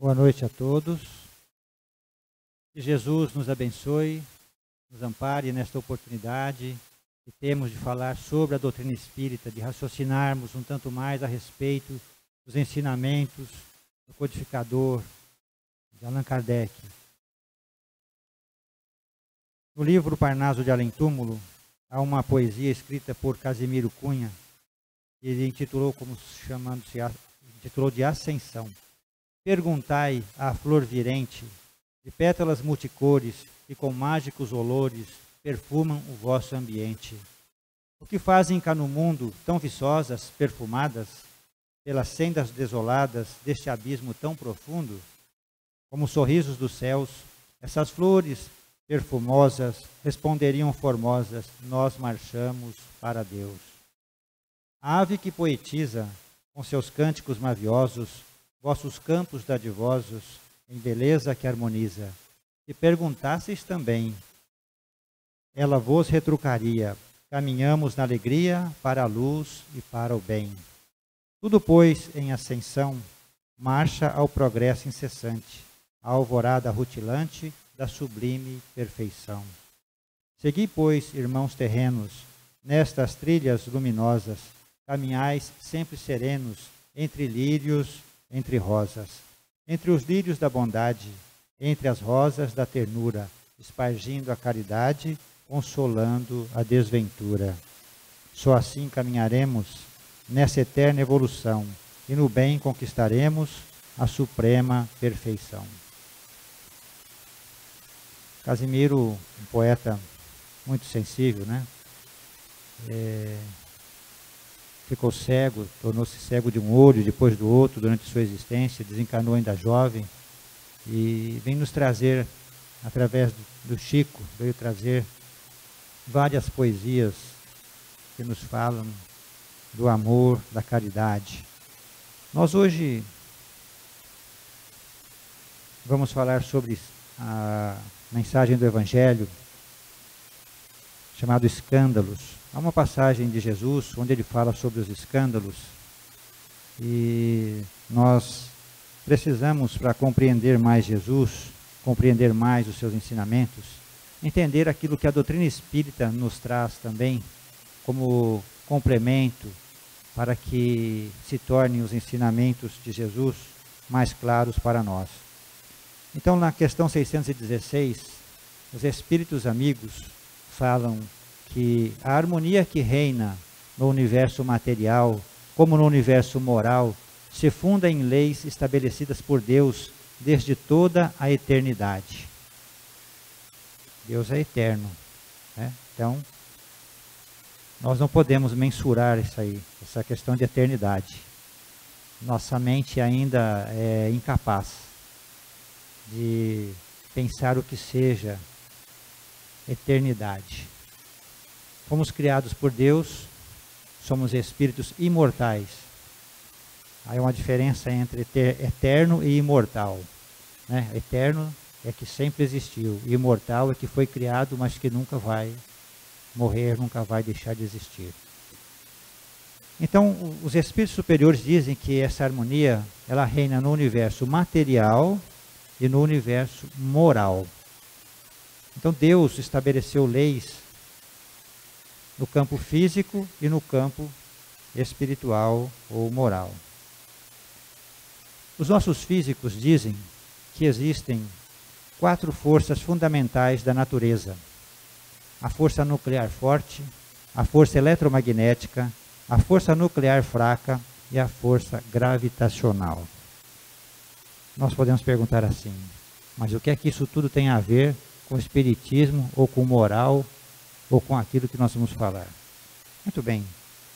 Boa noite a todos. Que Jesus nos abençoe, nos ampare nesta oportunidade que temos de falar sobre a doutrina espírita, de raciocinarmos um tanto mais a respeito dos ensinamentos do codificador de Allan Kardec. No livro Parnaso de Além-Túmulo, há uma poesia escrita por Casimiro Cunha, que ele intitulou intitulou de Ascensão. Perguntai à flor virente, de pétalas multicores que com mágicos olores perfumam o vosso ambiente. O que fazem cá no mundo tão viçosas, perfumadas, pelas sendas desoladas deste abismo tão profundo? Como sorrisos dos céus, essas flores perfumosas responderiam formosas: nós marchamos para Deus. A ave que poetiza, com seus cânticos maviosos, vossos campos dadivosos, em beleza que harmoniza, se perguntasseis também, ela vos retrucaria: caminhamos na alegria para a luz e para o bem. Tudo, pois, em ascensão, marcha ao progresso incessante, a alvorada rutilante da sublime perfeição. Segui, pois, irmãos terrenos, nestas trilhas luminosas, caminhais sempre serenos, entre lírios, entre rosas, entre os lírios da bondade, entre as rosas da ternura, espargindo a caridade, consolando a desventura. Só assim caminharemos nessa eterna evolução e no bem conquistaremos a suprema perfeição. Casimiro, um poeta muito sensível, né? Ficou cego, tornou-se cego de um olho, depois do outro, durante sua existência, desencarnou ainda jovem, e vem nos trazer, através do Chico, veio trazer várias poesias que nos falam do amor, da caridade. Nós hoje vamos falar sobre a mensagem do Evangelho, chamado Escândalos. Há uma passagem de Jesus onde ele fala sobre os escândalos, e nós precisamos, para compreender mais Jesus, compreender mais os seus ensinamentos, entender aquilo que a doutrina espírita nos traz também como complemento para que se tornem os ensinamentos de Jesus mais claros para nós. Então, na questão 616, os espíritos amigos falam que a harmonia que reina no universo material, como no universo moral, se funda em leis estabelecidas por Deus desde toda a eternidade. Deus é eterno, né? Então, nós não podemos mensurar isso aí, essa questão de eternidade. Nossa mente ainda é incapaz de pensar o que seja eternidade. Fomos criados por Deus, somos espíritos imortais. Há uma diferença entre eterno e imortal, né? Eterno é que sempre existiu, e imortal é que foi criado, mas que nunca vai morrer, nunca vai deixar de existir. Então, os espíritos superiores dizem que essa harmonia, ela reina no universo material e no universo moral. Então, Deus estabeleceu leis no campo físico e no campo espiritual ou moral. Os nossos físicos dizem que existem 4 forças fundamentais da natureza: a força nuclear forte, a força eletromagnética, a força nuclear fraca e a força gravitacional. Nós podemos perguntar assim: mas o que é que isso tudo tem a ver com o espiritismo ou com moral ou com aquilo que nós vamos falar? Muito bem.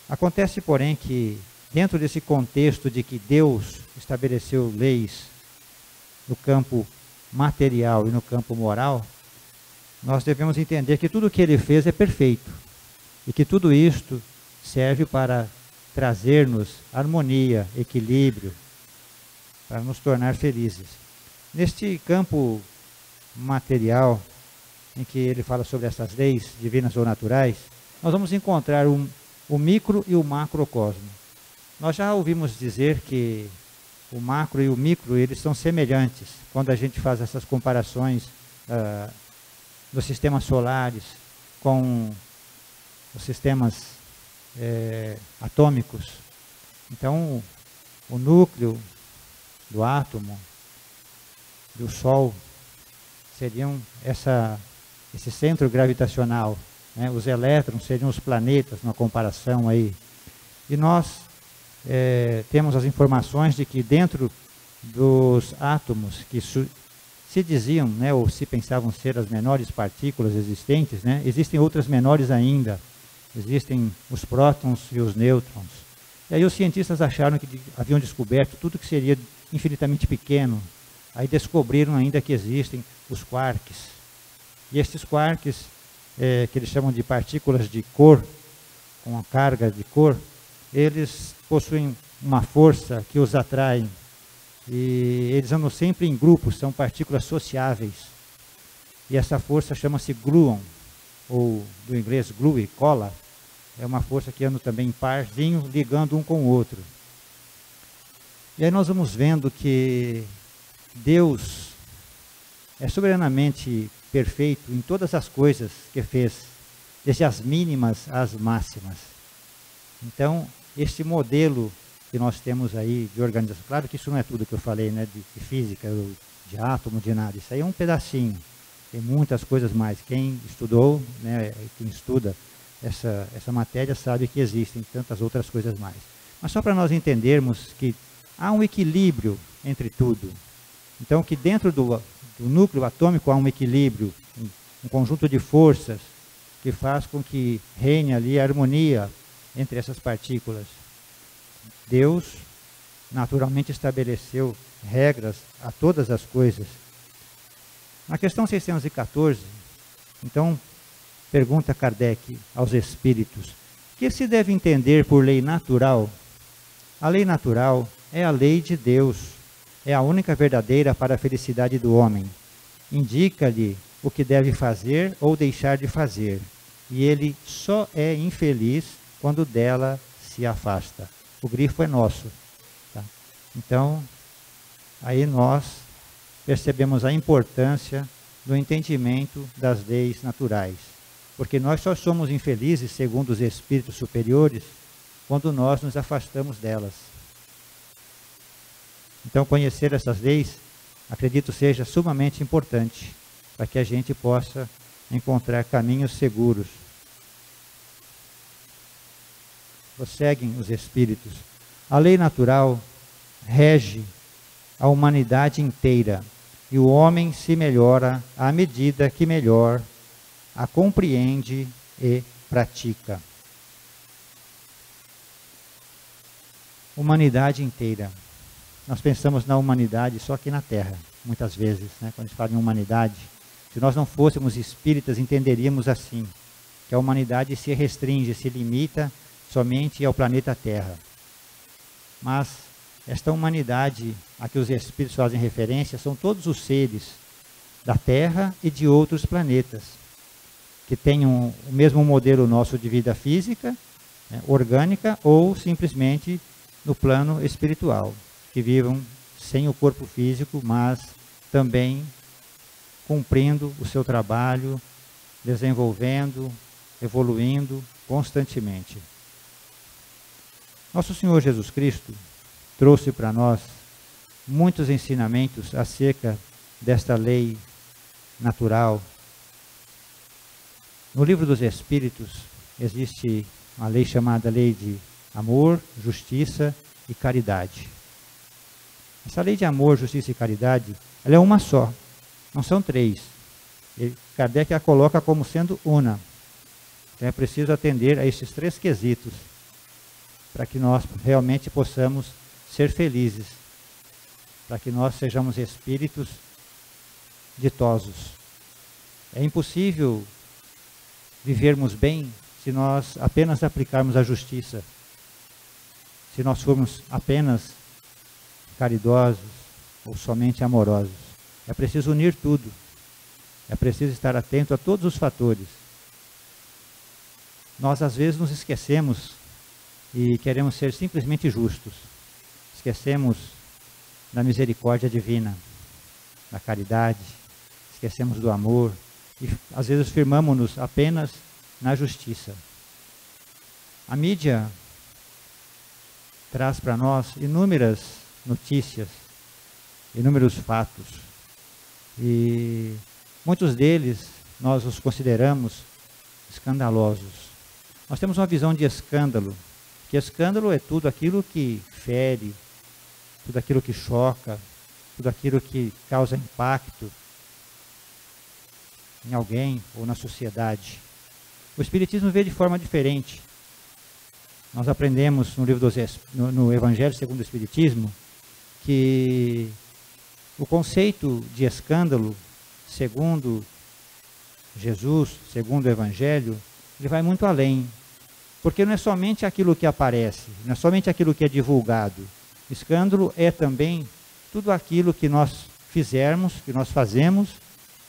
Acontece, porém, que dentro desse contexto de que Deus estabeleceu leis no campo material e no campo moral, nós devemos entender que tudo o que Ele fez é perfeito e que tudo isto serve para trazer-nos harmonia, equilíbrio, para nos tornar felizes. Neste campo material, em que ele fala sobre essas leis divinas ou naturais, nós vamos encontrar o micro e o macrocosmo. Nós já ouvimos dizer que o macro e o micro, eles são semelhantes. Quando a gente faz essas comparações dos sistemas solares com os sistemas atômicos. Então, o núcleo do átomo, do Sol, seriam esse centro gravitacional, né? Os elétrons seriam os planetas, numa comparação aí. E nós temos as informações de que dentro dos átomos que se diziam, né, ou se pensavam ser as menores partículas existentes, né, existem outras menores ainda. Existem os prótons e os nêutrons. E aí os cientistas acharam que haviam descoberto tudo que seria infinitamente pequeno. Aí descobriram ainda que existem os quarks. E estes quarks, que eles chamam de partículas de cor, com a carga de cor, eles possuem uma força que os atrai. E eles andam sempre em grupos, são partículas sociáveis. E essa força chama-se gluon, ou do inglês glue, cola. É uma força que anda também em parzinho, ligando um com o outro. E aí nós vamos vendo que Deus é soberanamente perfeito em todas as coisas que fez, desde as mínimas às máximas. Então, este modelo que nós temos aí de organização, claro que isso não é tudo que eu falei, né, de física, de átomo, de nada, isso aí é um pedacinho, tem muitas coisas mais. Quem estudou, né, quem estuda essa matéria sabe que existem tantas outras coisas mais. Mas só para nós entendermos que há um equilíbrio entre tudo. Então, que dentro do núcleo atômico há um equilíbrio, um conjunto de forças que faz com que reine ali a harmonia entre essas partículas. Deus naturalmente estabeleceu regras a todas as coisas. Na questão 614, então, pergunta Kardec aos espíritos: que se deve entender por lei natural? A lei natural é a lei de Deus, é a única verdadeira para a felicidade do homem. Indica-lhe o que deve fazer ou deixar de fazer, e ele só é infeliz quando dela se afasta. O grifo é nosso. Tá? Então, aí nós percebemos a importância do entendimento das leis naturais. Porque nós só somos infelizes, segundo os espíritos superiores, quando nós nos afastamos delas. Então, conhecer essas leis, acredito, seja sumamente importante, para que a gente possa encontrar caminhos seguros. Prosseguem os espíritos. A lei natural rege a humanidade inteira, e o homem se melhora à medida que melhor a compreende e pratica. Humanidade inteira. Nós pensamos na humanidade só aqui na Terra, muitas vezes, né? Quando a gente fala em humanidade. Se nós não fôssemos espíritas, entenderíamos assim, que a humanidade se restringe, se limita somente ao planeta Terra. Mas esta humanidade a que os espíritos fazem referência são todos os seres da Terra e de outros planetas, que tenham o mesmo modelo nosso de vida física, né, orgânica, ou simplesmente no plano espiritual, que vivam sem o corpo físico, mas também cumprindo o seu trabalho, desenvolvendo, evoluindo constantemente. Nosso Senhor Jesus Cristo trouxe para nós muitos ensinamentos acerca desta lei natural. No Livro dos Espíritos existe uma lei chamada lei de amor, justiça e caridade. Essa lei de amor, justiça e caridade, ela é uma só, não são três. Kardec a coloca como sendo una. Então é preciso atender a esses três quesitos para que nós realmente possamos ser felizes, para que nós sejamos espíritos ditosos. É impossível vivermos bem se nós apenas aplicarmos a justiça, se nós formos apenas caridosos ou somente amorosos. É preciso unir tudo, é preciso estar atento a todos os fatores. Nós às vezes nos esquecemos e queremos ser simplesmente justos. Esquecemos da misericórdia divina, da caridade, esquecemos do amor e às vezes firmamos-nos apenas na justiça. A mídia traz para nós inúmeras notícias, inúmeros fatos, e muitos deles nós os consideramos escandalosos. Nós temos uma visão de escândalo, que escândalo é tudo aquilo que fere, tudo aquilo que choca, tudo aquilo que causa impacto em alguém ou na sociedade. O Espiritismo vê de forma diferente. Nós aprendemos no livro no Evangelho segundo o Espiritismo que o conceito de escândalo, segundo Jesus, segundo o Evangelho, ele vai muito além. Porque não é somente aquilo que aparece, não é somente aquilo que é divulgado. Escândalo é também tudo aquilo que nós fizermos, que nós fazemos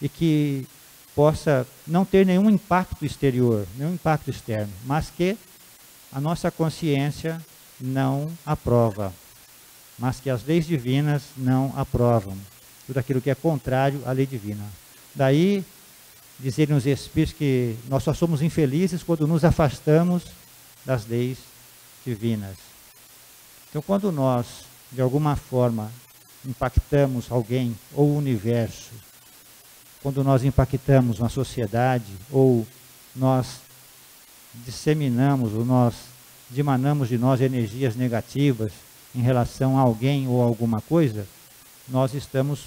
e que possa não ter nenhum impacto exterior, nenhum impacto externo, mas que a nossa consciência não aprova, mas que as leis divinas não aprovam. Tudo aquilo que é contrário à lei divina. Daí, dizerem os Espíritos que nós só somos infelizes quando nos afastamos das leis divinas. Então, quando nós, de alguma forma, impactamos alguém ou o universo, quando nós impactamos uma sociedade, ou nós disseminamos, ou nós dimanamos de nós energias negativas em relação a alguém ou alguma coisa, nós estamos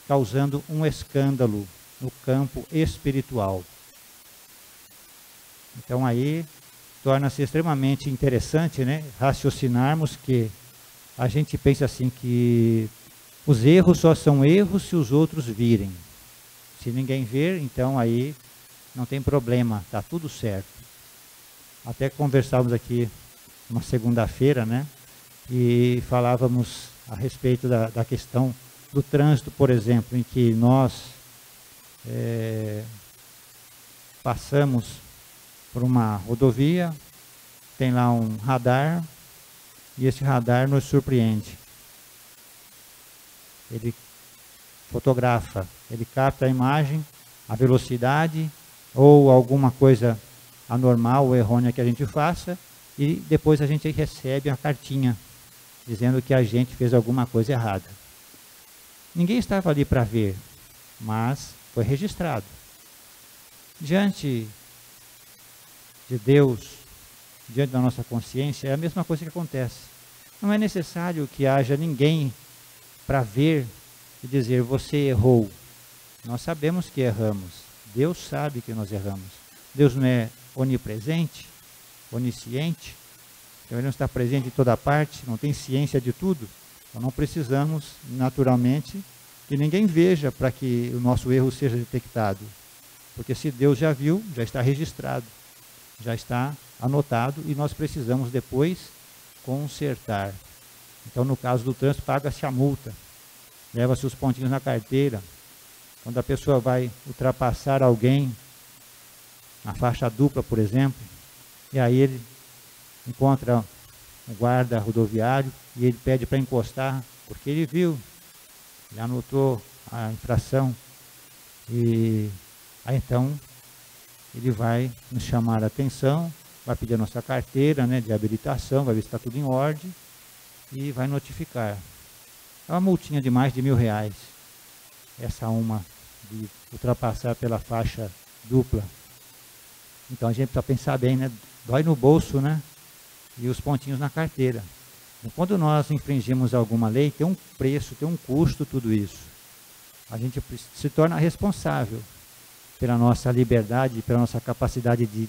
causando um escândalo no campo espiritual. Então aí torna-se extremamente interessante, né, raciocinarmos que a gente pensa assim que os erros só são erros se os outros virem. Se ninguém ver, então aí não tem problema, está tudo certo. Até conversávamos aqui uma segunda-feira, né? E falávamos a respeito da questão do trânsito, por exemplo, em que nós passamos por uma rodovia, tem lá um radar, e esse radar nos surpreende. Ele fotografa, ele capta a imagem, a velocidade ou alguma coisa anormal ou errônea que a gente faça, e depois a gente recebe a cartinha dizendo que a gente fez alguma coisa errada. Ninguém estava ali para ver, mas foi registrado. Diante de Deus, diante da nossa consciência, é a mesma coisa que acontece. Não é necessário que haja ninguém para ver e dizer, você errou. Nós sabemos que erramos. Deus sabe que nós erramos. Deus não é onipresente, onisciente, então ele não está presente em toda parte, não tem ciência de tudo. Então não precisamos, naturalmente, que ninguém veja para que o nosso erro seja detectado. Porque se Deus já viu, já está registrado, já está anotado e nós precisamos depois consertar. Então no caso do trânsito, paga-se a multa, leva-se os pontinhos na carteira. Quando a pessoa vai ultrapassar alguém, na faixa dupla, por exemplo, e aí ele encontra um guarda rodoviário e ele pede para encostar, porque ele viu, ele anotou a infração, e aí então ele vai nos chamar a atenção, vai pedir a nossa carteira, né, de habilitação, vai ver se está tudo em ordem e vai notificar. É uma multinha de mais de R$1.000, essa uma de ultrapassar pela faixa dupla. Então a gente precisa pensar bem, né? Dói no bolso, né? E os pontinhos na carteira. Então, quando nós infringimos alguma lei, tem um preço, tem um custo tudo isso. A gente se torna responsável pela nossa liberdade, pela nossa capacidade de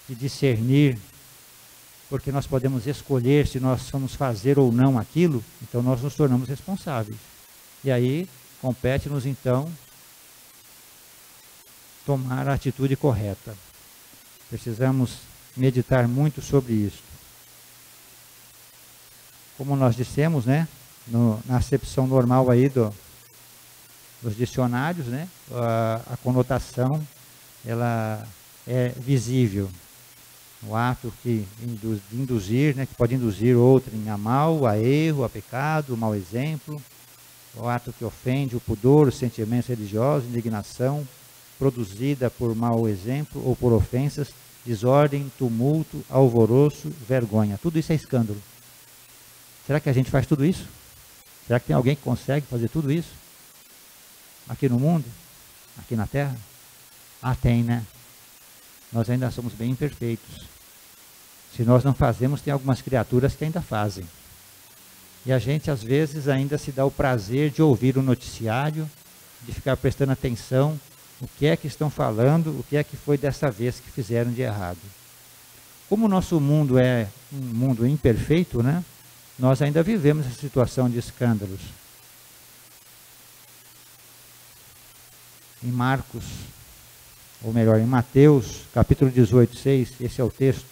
discernir, porque nós podemos escolher se nós vamos fazer ou não aquilo, então nós nos tornamos responsáveis. E aí, compete-nos então tomar a atitude correta. Precisamos meditar muito sobre isso. Como nós dissemos, né, na acepção normal aí dos dicionários, né, a conotação ela é visível. O ato que de induzir, né, que pode induzir outrem a mal, a erro, a pecado, o mau exemplo. O ato que ofende o pudor, os sentimentos religiosos, indignação, produzida por mau exemplo ou por ofensas, desordem, tumulto, alvoroço, vergonha. Tudo isso é escândalo. Será que a gente faz tudo isso? Será que tem alguém que consegue fazer tudo isso? Aqui no mundo? Aqui na Terra? Ah, tem, né? Nós ainda somos bem imperfeitos. Se nós não fazemos, tem algumas criaturas que ainda fazem. E a gente, às vezes, ainda se dá o prazer de ouvir o noticiário, de ficar prestando atenção, o que é que estão falando, o que é que foi dessa vez que fizeram de errado. Como o nosso mundo é um mundo imperfeito, né? Nós ainda vivemos essa situação de escândalos. Em Marcos, ou melhor, em Mateus, capítulo 18, 6, esse é o texto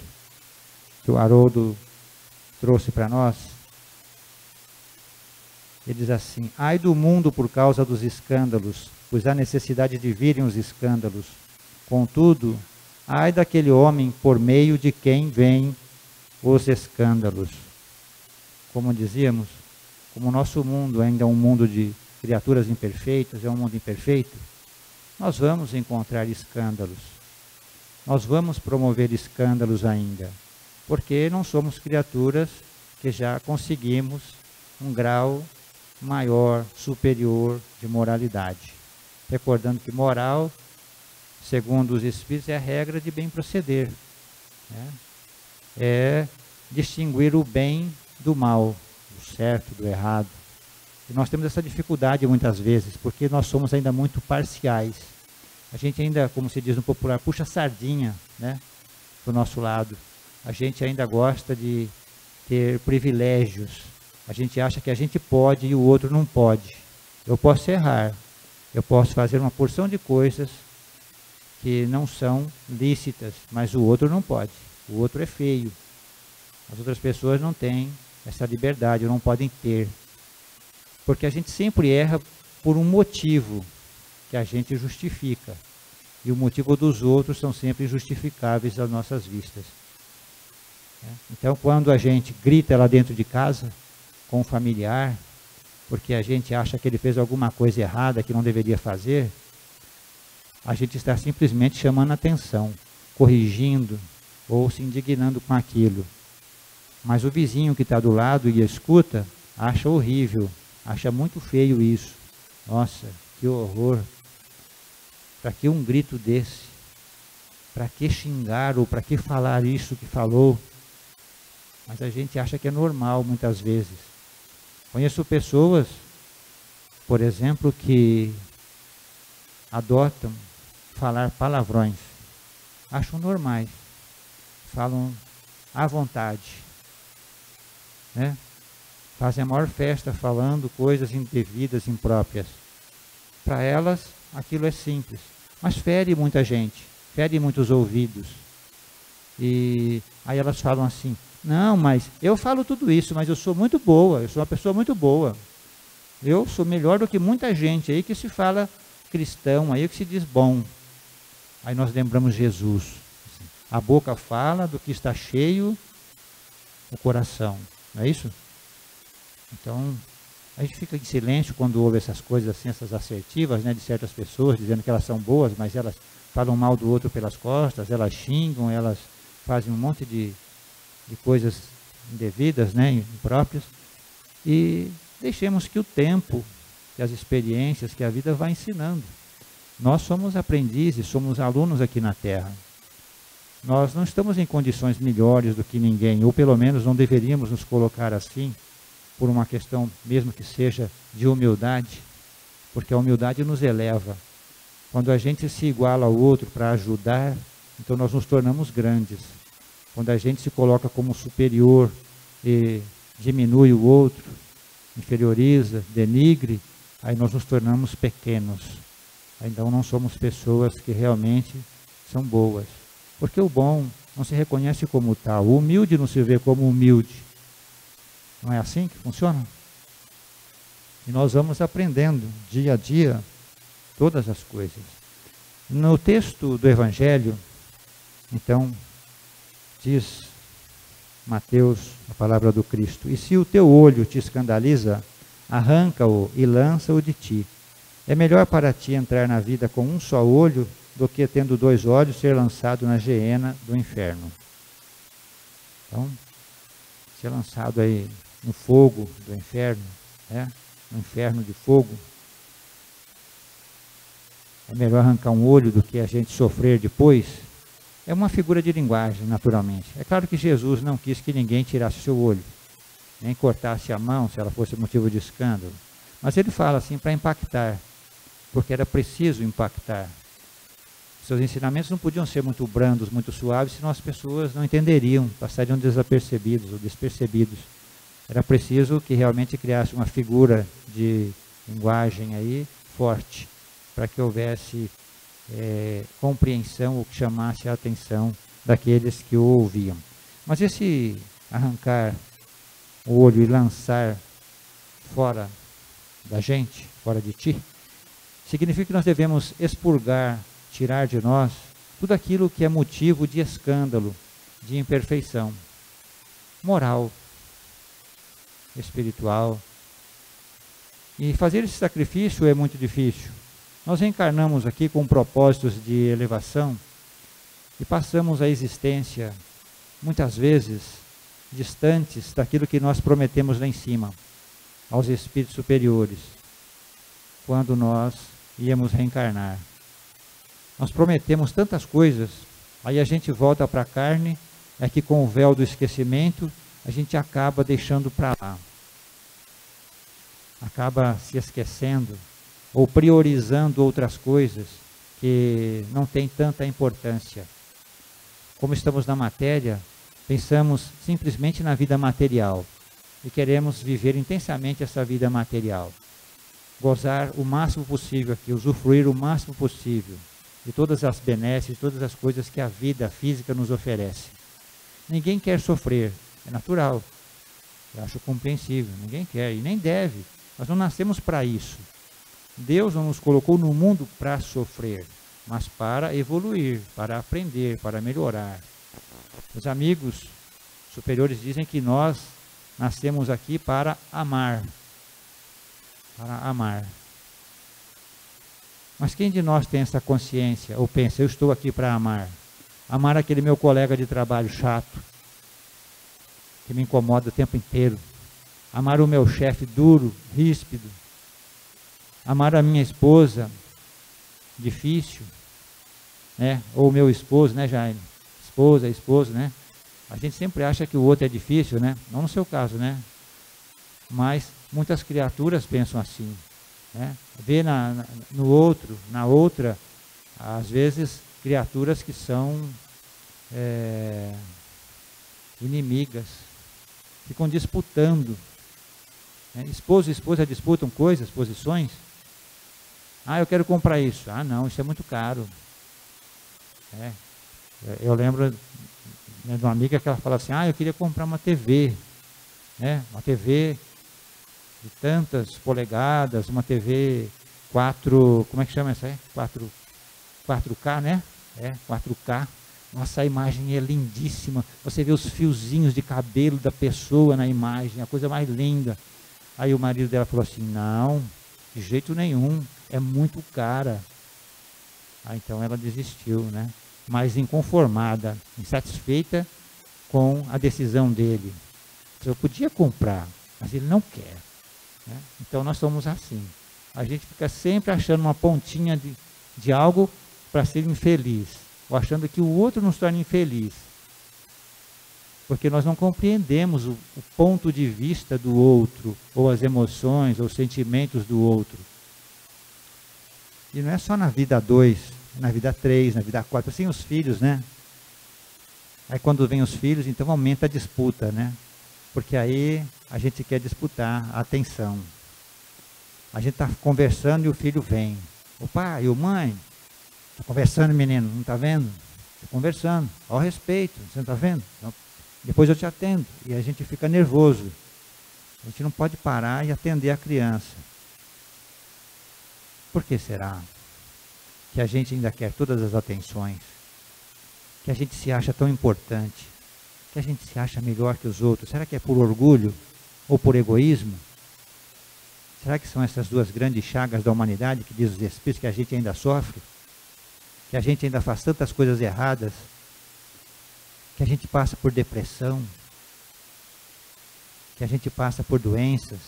que o Haroldo trouxe para nós. Ele diz assim: ai do mundo por causa dos escândalos, pois há necessidade de virem os escândalos. Contudo, ai daquele homem por meio de quem vêm os escândalos. Como dizíamos, como o nosso mundo ainda é um mundo de criaturas imperfeitas, é um mundo imperfeito, nós vamos encontrar escândalos. Nós vamos promover escândalos ainda, porque não somos criaturas que já conseguimos um grau maior, superior de moralidade. Recordando que moral, segundo os Espíritos, é a regra de bem proceder. Né? É distinguir o bem do mal, do certo, do errado. E nós temos essa dificuldade muitas vezes, porque nós somos ainda muito parciais. A gente ainda, como se diz no popular, puxa a sardinha, né, do nosso lado. A gente ainda gosta de ter privilégios. A gente acha que a gente pode e o outro não pode. Eu posso errar, eu posso fazer uma porção de coisas que não são lícitas, mas o outro não pode. O outro é feio. As outras pessoas não têm essa liberdade, não podem ter. Porque a gente sempre erra por um motivo que a gente justifica. E o motivo dos outros são sempre injustificáveis às nossas vistas. Então, quando a gente grita lá dentro de casa com um familiar, porque a gente acha que ele fez alguma coisa errada que não deveria fazer, a gente está simplesmente chamando a atenção, corrigindo ou se indignando com aquilo. Mas o vizinho que está do lado e escuta, acha horrível, acha muito feio isso. Nossa, que horror. Para que um grito desse? Para que xingar ou para que falar isso que falou? Mas a gente acha que é normal muitas vezes. Conheço pessoas, por exemplo, que adotam falar palavrões. Acham normais. Falam à vontade. Né? Fazem a maior festa falando coisas indevidas, impróprias. Para elas, aquilo é simples. Mas fere muita gente, fere muitos ouvidos. E aí elas falam assim: não, mas eu falo tudo isso, mas eu sou muito boa, eu sou uma pessoa muito boa. Eu sou melhor do que muita gente aí que se fala cristão, aí que se diz bom. Aí nós lembramos Jesus. A boca fala do que está cheio o coração. Não é isso? Então, a gente fica em silêncio quando ouve essas coisas assim, essas assertivas, né, de certas pessoas, dizendo que elas são boas, mas elas falam mal do outro pelas costas, elas xingam, elas fazem um monte de coisas indevidas, né, impróprias. E deixemos que o tempo, que as experiências, que a vida vai ensinando. Nós somos aprendizes, somos alunos aqui na Terra. Nós não estamos em condições melhores do que ninguém, ou pelo menos não deveríamos nos colocar assim, por uma questão mesmo que seja de humildade, porque a humildade nos eleva. Quando a gente se iguala ao outro para ajudar, então nós nos tornamos grandes. Quando a gente se coloca como superior e diminui o outro, inferioriza, denigre, aí nós nos tornamos pequenos. Então não somos pessoas que realmente são boas. Porque o bom não se reconhece como tal, o humilde não se vê como humilde. Não é assim que funciona? E nós vamos aprendendo dia a dia todas as coisas. No texto do Evangelho, então, Diz Mateus, a palavra do Cristo: e se o teu olho te escandaliza, arranca-o e lança-o de ti. É melhor para ti entrar na vida com um só olho do que, tendo 2 olhos, ser lançado na geena do inferno. Então, ser lançado aí no fogo do inferno, né? No inferno de fogo. É melhor arrancar um olho do que a gente sofrer depois. É uma figura de linguagem, naturalmente. É claro que Jesus não quis que ninguém tirasse seu olho, nem cortasse a mão, se ela fosse motivo de escândalo. Mas ele fala assim para impactar, porque era preciso impactar. Seus ensinamentos não podiam ser muito brandos, muito suaves, senão as pessoas não entenderiam, passariam desapercebidos ou despercebidos. Era preciso que realmente criasse uma figura de linguagem aí forte, para que houvesse compreensão ou que chamasse a atenção daqueles que o ouviam. Mas esse arrancar o olho e lançar fora da gente, fora de ti, significa que nós devemos expurgar, tirar de nós tudo aquilo que é motivo de escândalo, de imperfeição moral, espiritual. E fazer esse sacrifício é muito difícil. Nós reencarnamos aqui com propósitos de elevação e passamos a existência, muitas vezes, distantes daquilo que nós prometemos lá em cima, aos espíritos superiores, quando nós íamos reencarnar. Nós prometemos tantas coisas, aí a gente volta para a carne, é que com o véu do esquecimento, a gente acaba deixando para lá. Acaba se esquecendo, ou priorizando outras coisas que não têm tanta importância. Como estamos na matéria, pensamos simplesmente na vida material e queremos viver intensamente essa vida material. Gozar o máximo possível aqui, usufruir o máximo possível de todas as benesses, todas as coisas que a vida física nos oferece. Ninguém quer sofrer, é natural, eu acho compreensível, ninguém quer e nem deve, nós não nascemos para isso. Deus não nos colocou no mundo para sofrer, mas para evoluir, para aprender, para melhorar. Os amigos superiores dizem que nós nascemos aqui para amar. Para amar. Mas quem de nós tem essa consciência, ou pensa, eu estou aqui para amar? Amar aquele meu colega de trabalho chato, que me incomoda o tempo inteiro. Amar o meu chefe duro, ríspido. Amar a minha esposa, difícil, né? Ou o meu esposo, né, Jaime? Esposo, né? A gente sempre acha que o outro é difícil, né? Não no seu caso, né? Mas muitas criaturas pensam assim, né? Vê no outro, na outra, às vezes, criaturas que são inimigas, ficam disputando. Né? Esposo e esposa disputam coisas, posições. Ah, eu quero comprar isso. Ah, não, isso é muito caro. Eu lembro, né, de uma amiga que ela falava assim, eu queria comprar uma TV, né? Uma TV de tantas polegadas, uma TV 4, como é que chama essa aí? 4K, né? 4K. Nossa, a imagem é lindíssima. Você vê os fiozinhos de cabelo da pessoa na imagem, a coisa mais linda. Aí o marido dela falou assim, não, de jeito nenhum, é muito cara. Então ela desistiu, né? Mas inconformada, insatisfeita com a decisão dele. Eu podia comprar, mas ele não quer. Né? Então nós somos assim. A gente fica sempre achando uma pontinha de algo para ser infeliz, ou achando que o outro nos torna infeliz. Porque nós não compreendemos o ponto de vista do outro, ou as emoções, ou os sentimentos do outro. E não é só na vida 2, na vida 3, na vida 4, assim os filhos, né? Aí quando vem os filhos, então aumenta a disputa, né? Porque aí a gente quer disputar a atenção. A gente está conversando e o filho vem. O pai, o mãe, está conversando, menino, não está vendo? Estou conversando, ao respeito, você não está vendo? Então, depois eu te atendo. E a gente fica nervoso. A gente não pode parar e atender a criança. Por que será que a gente ainda quer todas as atenções? Que a gente se acha tão importante? que a gente se acha melhor que os outros? Será que é por orgulho ou por egoísmo? Será que são essas duas grandes chagas da humanidade que diz os Espíritos que a gente ainda sofre? Que a gente ainda faz tantas coisas erradas? Que a gente passa por depressão? Que a gente passa por doenças?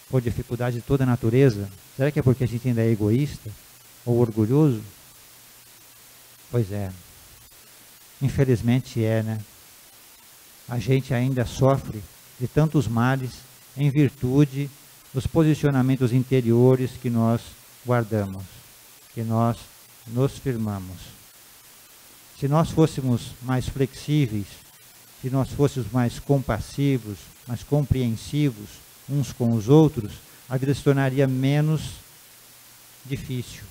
Por dificuldade de toda a natureza? Será que é porque a gente ainda é egoísta? Ou orgulhoso? Pois é. Infelizmente é, né? A gente ainda sofre de tantos males em virtude dos posicionamentos interiores que nós guardamos, que nós nos firmamos. Se nós fôssemos mais flexíveis, se nós fôssemos mais compassivos, mais compreensivos uns com os outros, a vida se tornaria menos difícil.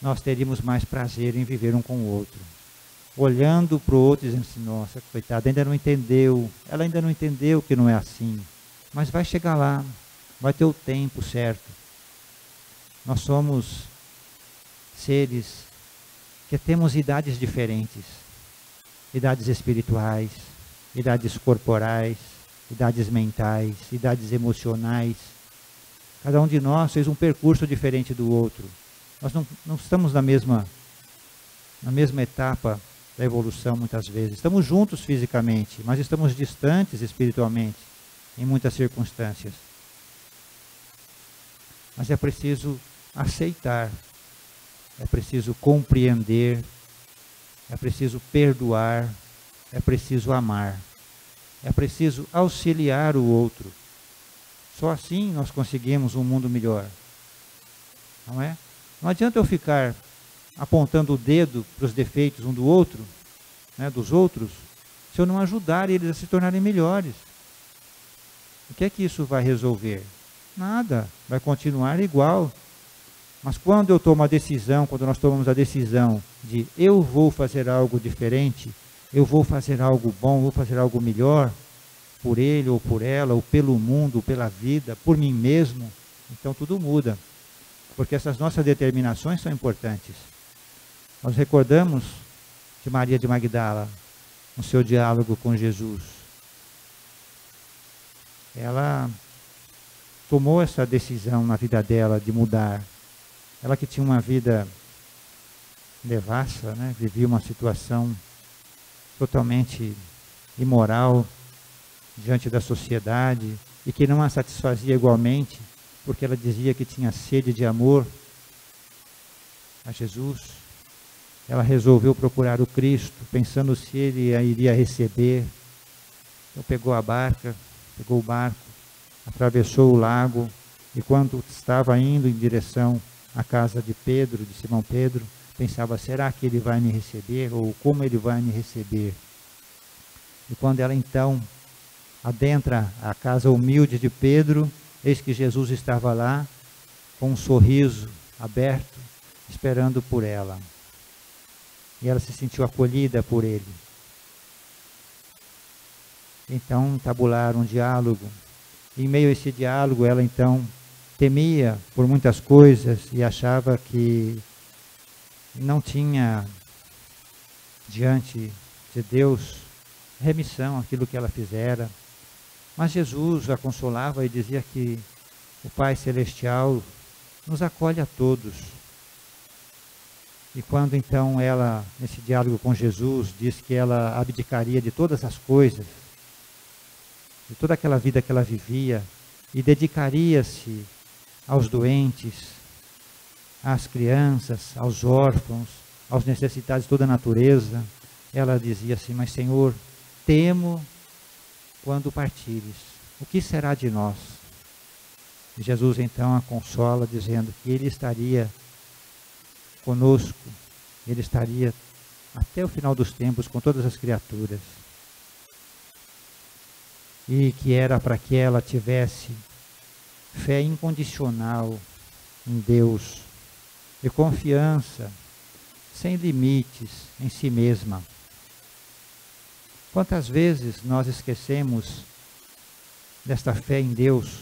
Nós teríamos mais prazer em viver um com o outro. Olhando para o outro e dizendo assim, nossa, coitado, ainda não entendeu, ela ainda não entendeu que não é assim. Mas vai chegar lá, vai ter o tempo certo. Nós somos seres que temos idades diferentes. Idades espirituais, idades corporais, idades mentais, idades emocionais. Cada um de nós fez um percurso diferente do outro. Nós não estamos na mesma etapa da evolução muitas vezes. Estamos juntos fisicamente, mas estamos distantes espiritualmente em muitas circunstâncias. Mas é preciso aceitar, é preciso compreender, é preciso perdoar, é preciso amar, é preciso auxiliar o outro. Só assim nós conseguimos um mundo melhor. Não é? Não adianta eu ficar apontando o dedo para os defeitos um do outro, né, dos outros, se eu não ajudar eles a se tornarem melhores. O que é que isso vai resolver? Nada, vai continuar igual. Mas quando eu tomo a decisão, quando nós tomamos a decisão de eu vou fazer algo diferente, eu vou fazer algo bom, vou fazer algo melhor, por ele ou por ela, ou pelo mundo, ou pela vida, por mim mesmo, então tudo muda. Porque essas nossas determinações são importantes. Nós recordamos de Maria de Magdala, no seu diálogo com Jesus. Ela tomou essa decisão na vida dela de mudar. Ela que tinha uma vida devassa, né? Vivia uma situação totalmente imoral diante da sociedade e que não a satisfazia igualmente, porque ela dizia que tinha sede de amor a Jesus. Ela resolveu procurar o Cristo, pensando se ele a iria receber. Então pegou a barca, pegou o barco, atravessou o lago, e quando estava indo em direção à casa de Pedro, de Simão Pedro, pensava, será que ele vai me receber? Ou como ele vai me receber? E quando ela então adentra a casa humilde de Pedro, eis que Jesus estava lá, com um sorriso aberto, esperando por ela. E ela se sentiu acolhida por ele. Então tabularam um diálogo. Em meio a esse diálogo, ela então temia por muitas coisas e achava que não tinha diante de Deus remissão àquilo que ela fizera. Mas Jesus a consolava e dizia que o Pai Celestial nos acolhe a todos. E quando então ela, nesse diálogo com Jesus, diz que ela abdicaria de todas as coisas, de toda aquela vida que ela vivia, e dedicaria-se aos doentes, às crianças, aos órfãos, aos necessitados de toda a natureza, ela dizia assim, mas Senhor, temo quando partires, o que será de nós? E Jesus então a consola, dizendo que Ele estaria conosco, Ele estaria até o final dos tempos com todas as criaturas. E que era para que ela tivesse fé incondicional em Deus e confiança sem limites em si mesma. Quantas vezes nós esquecemos desta fé em Deus?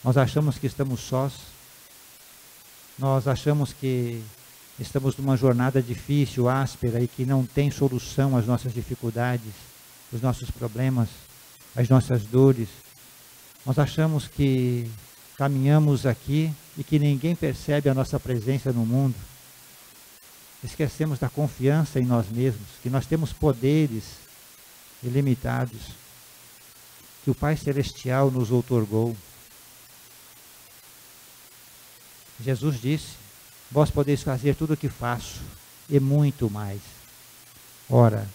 Nós achamos que estamos sós, nós achamos que estamos numa jornada difícil, áspera e que não tem solução às nossas dificuldades, os nossos problemas, as nossas dores, nós achamos que caminhamos aqui e que ninguém percebe a nossa presença no mundo. Esquecemos da confiança em nós mesmos, que nós temos poderes ilimitados, que o Pai Celestial nos outorgou. Jesus disse: vós podeis fazer tudo o que faço, e muito mais. Ora,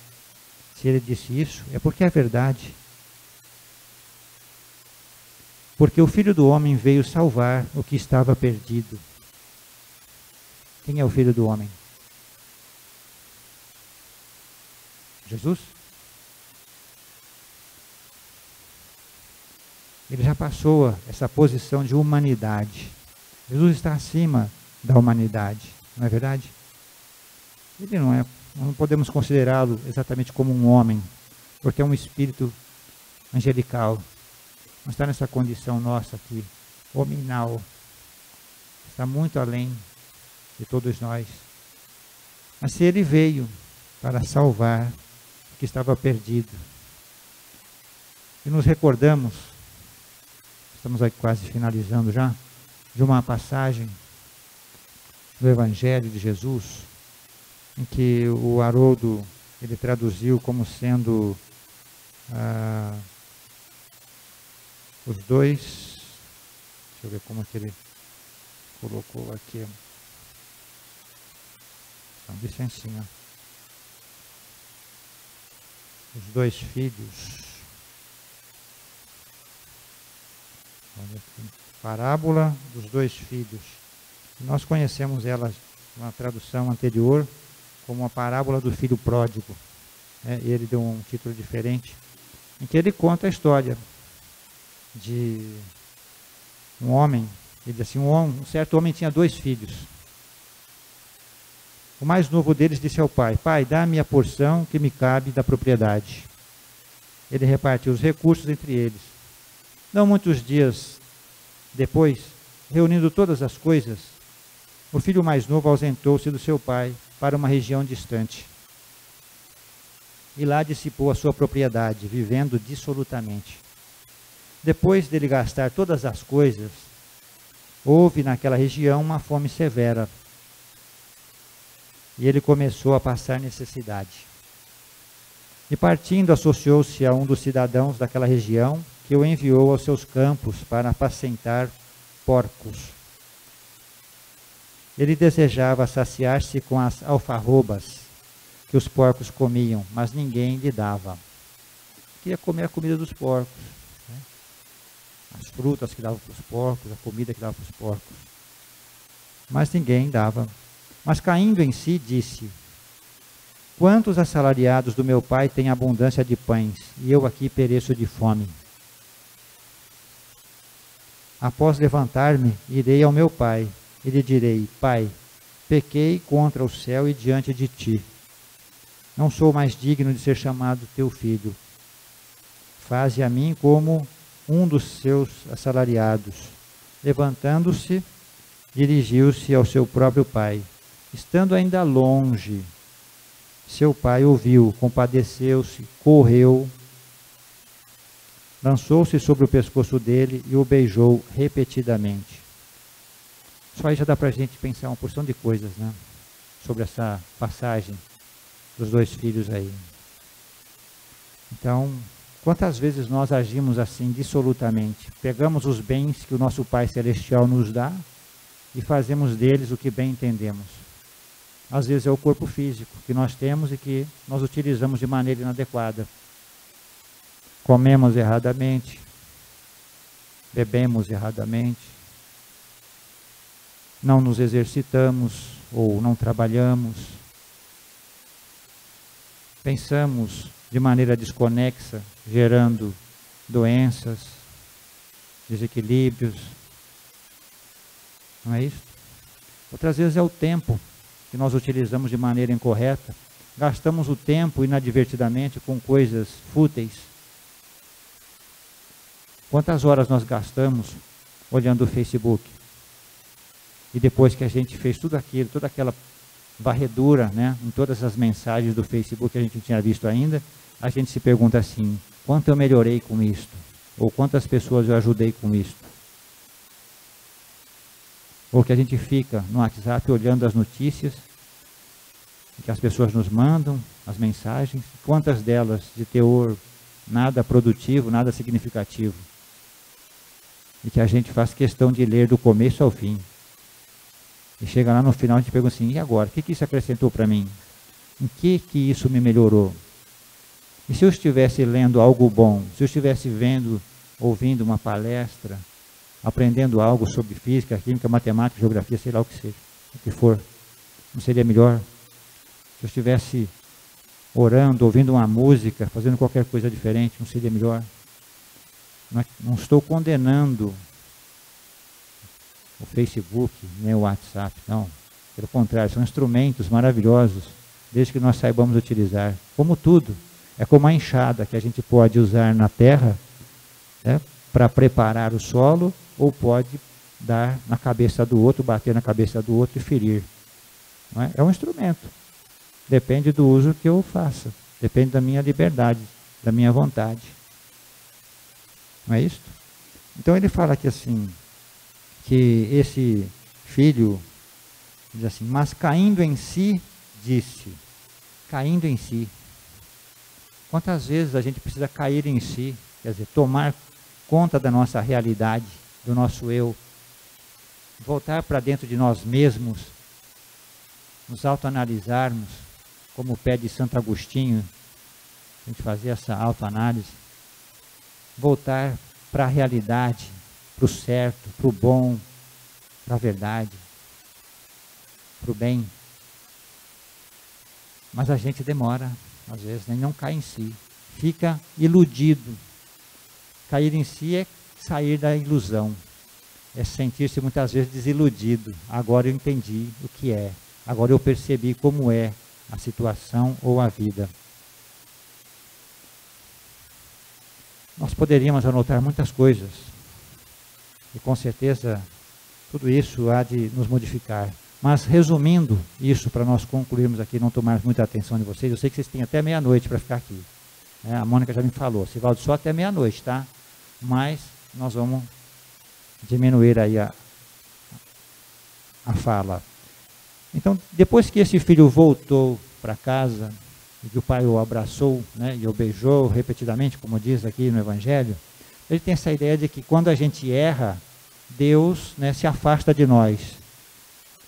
se ele disse isso, é porque é verdade. Porque o Filho do Homem veio salvar o que estava perdido. Quem é o Filho do Homem? Jesus? Ele já passou essa posição de humanidade. Jesus está acima da humanidade, não é verdade? Ele não é, não podemos considerá-lo exatamente como um homem, porque é um espírito angelical. Não está nessa condição nossa aqui, hominal. Está muito além de todos nós. Mas se ele veio para salvar o que estava perdido, e nos recordamos, estamos aí quase finalizando já, de uma passagem do Evangelho de Jesus, em que o Haroldo, ele traduziu como sendo os dois, deixa eu ver como é que ele colocou aqui, então, licencinha, os dois filhos, olha aqui, parábola dos dois filhos. Nós conhecemos ela, uma tradução anterior, como a parábola do filho pródigo. Ele deu um título diferente, em que ele conta a história de um homem. Ele diz assim, um certo homem tinha dois filhos. O mais novo deles disse ao pai: pai, dá-me a porção que me cabe da propriedade. Ele repartiu os recursos entre eles. Não muitos dias depois, reunindo todas as coisas, o filho mais novo ausentou-se do seu pai para uma região distante. E lá dissipou a sua propriedade, vivendo dissolutamente. Depois dele gastar todas as coisas, houve naquela região uma fome severa. E ele começou a passar necessidade. E partindo, associou-se a um dos cidadãos daquela região, que o enviou aos seus campos para apacentar porcos. Ele desejava saciar-se com as alfarrobas que os porcos comiam, mas ninguém lhe dava. Queria comer a comida dos porcos, né? As frutas que davam para os porcos, a comida que dava para os porcos. Mas ninguém dava. Mas caindo em si, disse: quantos assalariados do meu pai têm abundância de pães, e eu aqui pereço de fome? Após levantar-me, irei ao meu pai, e lhe direi: pai, pequei contra o céu e diante de ti. Não sou mais digno de ser chamado teu filho. Faze a mim como um dos seus assalariados. Levantando-se, dirigiu-se ao seu próprio pai. Estando ainda longe, seu pai ouviu, compadeceu-se, correu, lançou-se sobre o pescoço dele e o beijou repetidamente. Só aí já dá para a gente pensar uma porção de coisas, né? Sobre essa passagem dos dois filhos aí. Então, quantas vezes nós agimos assim dissolutamente? Pegamos os bens que o nosso Pai Celestial nos dá e fazemos deles o que bem entendemos. Às vezes é o corpo físico que nós temos e que nós utilizamos de maneira inadequada. Comemos erradamente, bebemos erradamente, não nos exercitamos ou não trabalhamos, pensamos de maneira desconexa, gerando doenças, desequilíbrios. Não é isso? Outras vezes é o tempo que nós utilizamos de maneira incorreta. Gastamos o tempo inadvertidamente com coisas fúteis. Quantas horas nós gastamos olhando o Facebook? E depois que a gente fez tudo aquilo, toda aquela varredura, né, em todas as mensagens do Facebook que a gente não tinha visto ainda, a gente se pergunta assim, quanto eu melhorei com isto? Ou quantas pessoas eu ajudei com isto? Ou que a gente fica no WhatsApp olhando as notícias que as pessoas nos mandam, as mensagens, quantas delas de teor nada produtivo, nada significativo. E que a gente faz questão de ler do começo ao fim. E chega lá no final a gente pergunta assim, e agora? O que isso acrescentou para mim? Em que isso me melhorou? E se eu estivesse lendo algo bom, se eu estivesse ouvindo uma palestra, aprendendo algo sobre física, química, matemática, geografia, sei lá o que seja, o que for, não seria melhor? Se eu estivesse orando, ouvindo uma música, fazendo qualquer coisa diferente, não seria melhor? Não estou condenando o Facebook, nem o WhatsApp, não. Pelo contrário, são instrumentos maravilhosos, desde que nós saibamos utilizar. Como tudo, é como a enxada que a gente pode usar na terra, né, para preparar o solo, ou pode dar na cabeça do outro, bater na cabeça do outro e ferir. Não é? É um instrumento. Depende do uso que eu faça. Depende da minha liberdade, da minha vontade. Não é isso? Então ele fala aqui assim, que esse filho, diz assim, mas caindo em si, disse, caindo em si. Quantas vezes a gente precisa cair em si, quer dizer, tomar conta da nossa realidade, do nosso eu, voltar para dentro de nós mesmos, nos autoanalisarmos, como pede Santo Agostinho, a gente fazer essa autoanálise, voltar para a realidade, para o certo, para o bom, para a verdade, para o bem. Mas a gente demora, às vezes, nem não cai em si, fica iludido. Cair em si é sair da ilusão, é sentir-se muitas vezes desiludido. Agora eu entendi o que é, agora eu percebi como é a situação ou a vida. Nós poderíamos anotar muitas coisas, e com certeza tudo isso há de nos modificar. Mas resumindo isso, para nós concluirmos aqui, não tomarmos muita atenção de vocês, eu sei que vocês têm até meia-noite para ficar aqui. A Mônica já me falou, Sivaldo, só até meia-noite, tá? Mas nós vamos diminuir aí a fala. Então, depois que esse filho voltou para casa, e que o pai o abraçou, né, e o beijou repetidamente, como diz aqui no Evangelho, ele tem essa ideia de que quando a gente erra, Deus, né, se afasta de nós.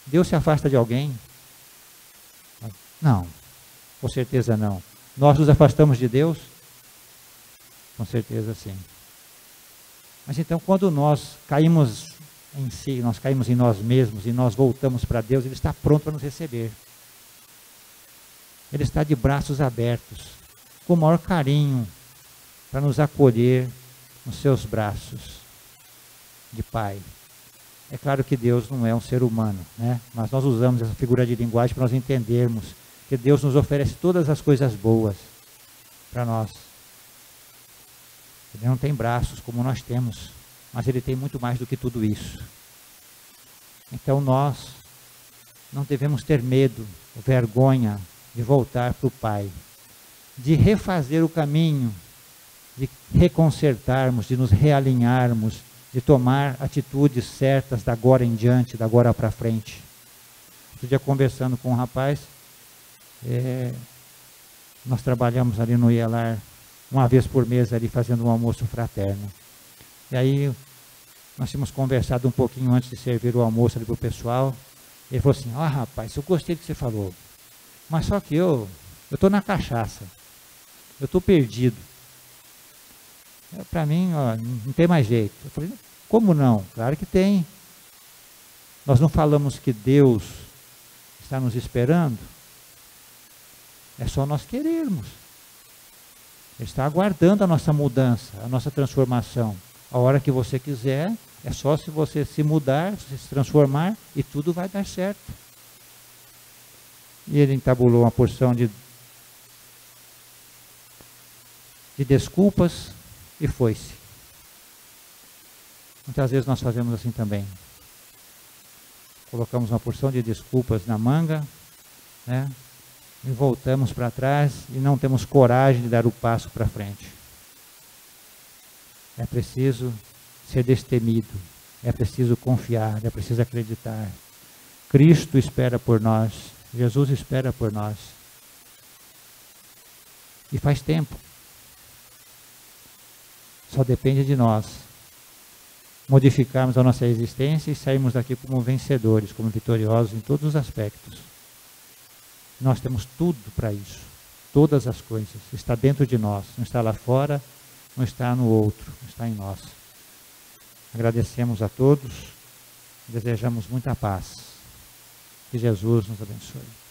Deus se afasta de alguém? Não, com certeza não. Nós nos afastamos de Deus? Com certeza sim. Mas então, quando nós caímos em si, nós caímos em nós mesmos e nós voltamos para Deus, Ele está pronto para nos receber. Ele está de braços abertos, com o maior carinho, para nos acolher nos seus braços de Pai. É claro que Deus não é um ser humano, né? Mas nós usamos essa figura de linguagem para nós entendermos que Deus nos oferece todas as coisas boas para nós. Ele não tem braços como nós temos, mas Ele tem muito mais do que tudo isso. Então nós não devemos ter medo, vergonha de voltar para o Pai, de refazer o caminho, de reconsertarmos, de nos realinharmos, de tomar atitudes certas da agora em diante, da agora para frente. Outro dia conversando com um rapaz, nós trabalhamos ali no IELAR, uma vez por mês ali fazendo um almoço fraterno. E aí nós tínhamos conversado um pouquinho antes de servir o almoço ali para o pessoal. Ele falou assim, rapaz, eu gostei do que você falou, mas só que eu estou na cachaça, eu estou perdido. Para mim, não tem mais jeito. Eu falei, como não? Claro que tem. Nós não falamos que Deus está nos esperando? É só nós querermos. Ele está aguardando a nossa mudança, a nossa transformação. A hora que você quiser, é só se você se mudar, se transformar, e tudo vai dar certo. E ele entabulou uma porção de desculpas e foi-se. Muitas vezes nós fazemos assim também. Colocamos uma porção de desculpas na manga né? E voltamos para trás e não temos coragem de dar o passo para frente. É preciso ser destemido, é preciso confiar, é preciso acreditar. Cristo espera por nós, Jesus espera por nós. E faz tempo. Só depende de nós modificarmos a nossa existência e sairmos daqui como vencedores, como vitoriosos em todos os aspectos. Nós temos tudo para isso, todas as coisas, está dentro de nós, não está lá fora, não está no outro, está em nós. Agradecemos a todos, desejamos muita paz. Que Jesus nos abençoe.